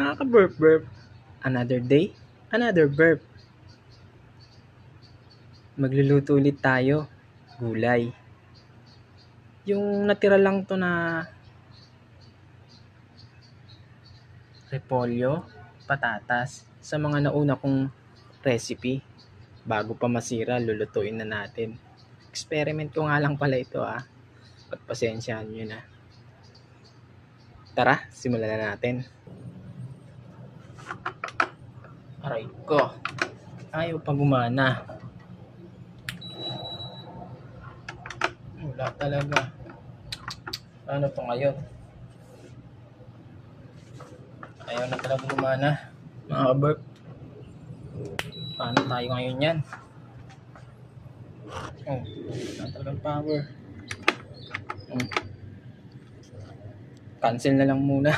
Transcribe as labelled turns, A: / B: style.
A: mga ka-burp-burp. Another day, another burp. Magluluto ulit tayo. Gulay. Yung natira lang to na repolyo, patatas. Sa mga nauna kong recipe. Bago pa masira, lulutuin na natin. Experiment ko nga lang pala ito Pagpasensyahan nyo na. Tara, simulan na natin. Aray ko. Ayaw pa gumana. Wala talaga. Ano to ngayon? Ayaw na talaga gumana. Mga ka-burp. Paano tayo ngayon yan? Wala talagang power. Cancel na lang muna.